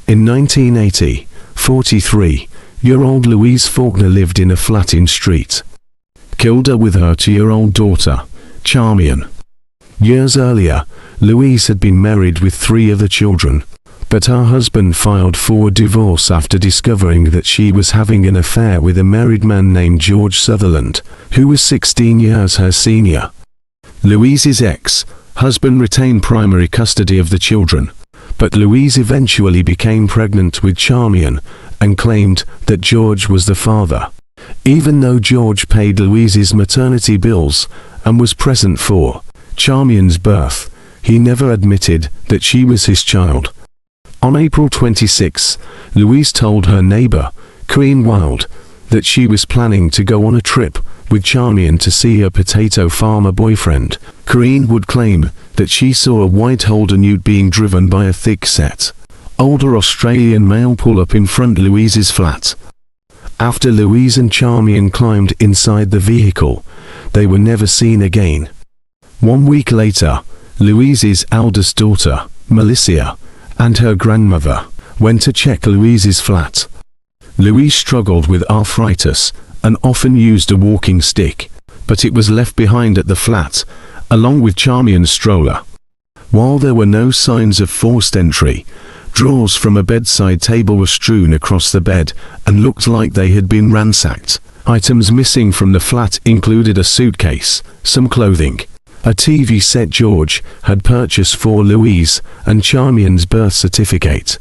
In 1980, 43-year-old Louise Faulkner lived in a flat in St. Kilda with her 2-year-old daughter, Charmian. Years earlier, Louise had been married with 3 other children, but her husband filed for divorce after discovering that she was having an affair with a married man named George Sutherland, who was 16 years her senior. Louise's ex-husband retained primary custody of the children, but Louise eventually became pregnant with Charmian and claimed that George was the father. Even though George paid Louise's maternity bills and was present for Charmian's birth, he never admitted that she was his child. On April 26, Louise told her neighbor, Queen Wild, that she was planning to go on a trip with Charmian to see her potato farmer boyfriend. Corrine would claim that she saw a white Holden ute being driven by a thick-set, older Australian male pull up in front Louise's flat. After Louise and Charmian climbed inside the vehicle, they were never seen again. 1 week later, Louise's eldest daughter, Melissa, and her grandmother went to check Louise's flat. Louise struggled with arthritis and often used a walking stick, but it was left behind at the flat, along with Charmian's stroller. While there were no signs of forced entry, drawers from a bedside table were strewn across the bed and looked like they had been ransacked. Items missing from the flat included a suitcase, some clothing, a TV set George had purchased for Louise, and Charmian's birth certificate.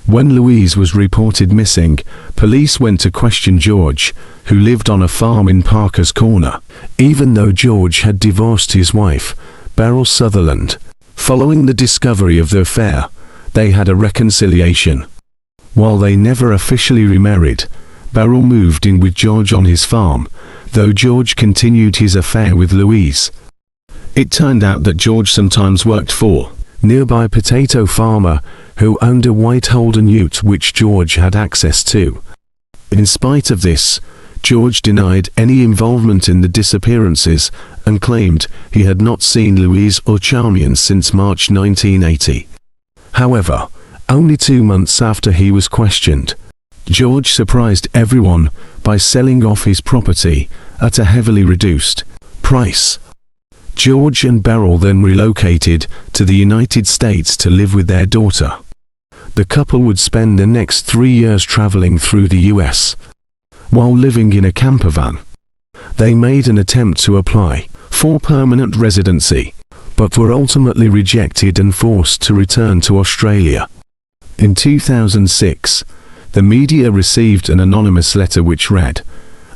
When Louise was reported missing, police went to question George, who lived on a farm in Parker's Corner, even though George had divorced his wife, Beryl Sutherland. Following the discovery of the affair, they had a reconciliation. While they never officially remarried, Beryl moved in with George on his farm, though George continued his affair with Louise. It turned out that George sometimes worked for nearby potato farmer who owned a white Holden ute which George had access to. In spite of this, George denied any involvement in the disappearances and claimed he had not seen Louise or Charmian since March 1980. However, only 2 months after he was questioned, George surprised everyone by selling off his property at a heavily reduced price. George and Beryl then relocated to the United States to live with their daughter. The couple would spend the next 3 years traveling through the US. While living in a camper van, they made an attempt to apply for permanent residency, but were ultimately rejected and forced to return to Australia. In 2006, the media received an anonymous letter which read,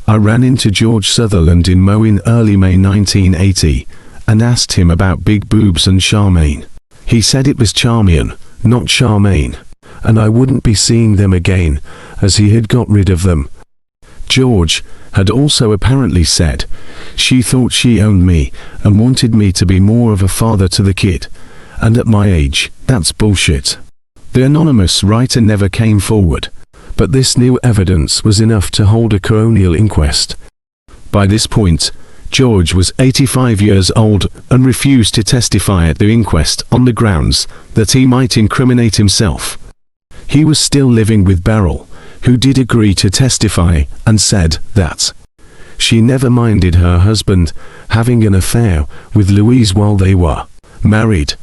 "I ran into George Sutherland in Mo in early May 1980 and asked him about big boobs and Charmaine. He said it was Charmian, not Charmaine, and I wouldn't be seeing them again as he had got rid of them." George had also apparently said, "She thought she owned me and wanted me to be more of a father to the kid, and at my age, that's bullshit." The anonymous writer never came forward, but this new evidence was enough to hold a coronial inquest. By this point, George was 85 years old and refused to testify at the inquest on the grounds that he might incriminate himself. He was still living with Beryl, who did agree to testify and said that she never minded her husband having an affair with Louise while they were married.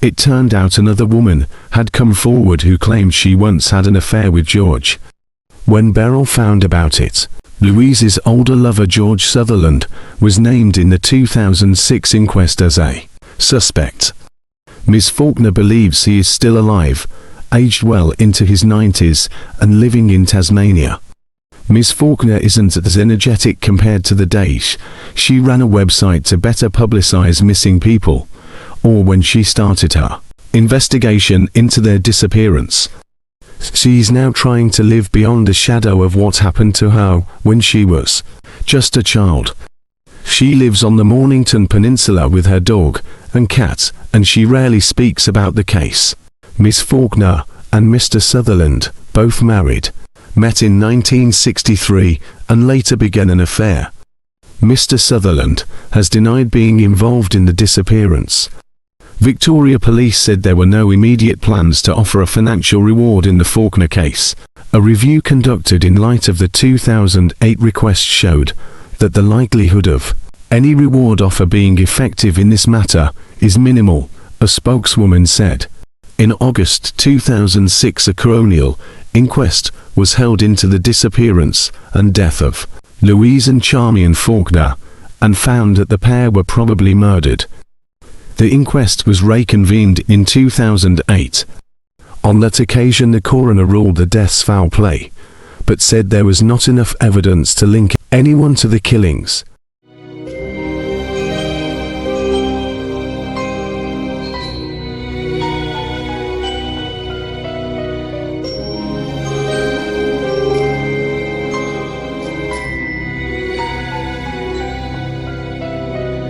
It turned out another woman had come forward who claimed she once had an affair with George. When Beryl found about it, Louise's older lover George Sutherland was named in the 2006 inquest as a suspect. Ms. Faulkner believes he is still alive, aged well into his 90s, and living in Tasmania. Ms. Faulkner isn't as energetic compared to the days she ran a website to better publicize missing people, or when she started her investigation into their disappearance. She's now trying to live beyond the shadow of what happened to her when she was just a child. She lives on the Mornington Peninsula with her dog and cat, and she rarely speaks about the case. Miss Faulkner and Mr. Sutherland, both married, met in 1963 and later began an affair. Mr. Sutherland has denied being involved in the disappearance. Victoria Police said there were no immediate plans to offer a financial reward in the Faulkner case. A review conducted in light of the 2008 request showed that the likelihood of any reward offer being effective in this matter is minimal, a spokeswoman said. In August 2006, a coronial inquest was held into the disappearance and death of Louise and Charmian Faulkner, and found that the pair were probably murdered. The inquest was reconvened in 2008. On that occasion, the coroner ruled the deaths foul play, but said there was not enough evidence to link anyone to the killings.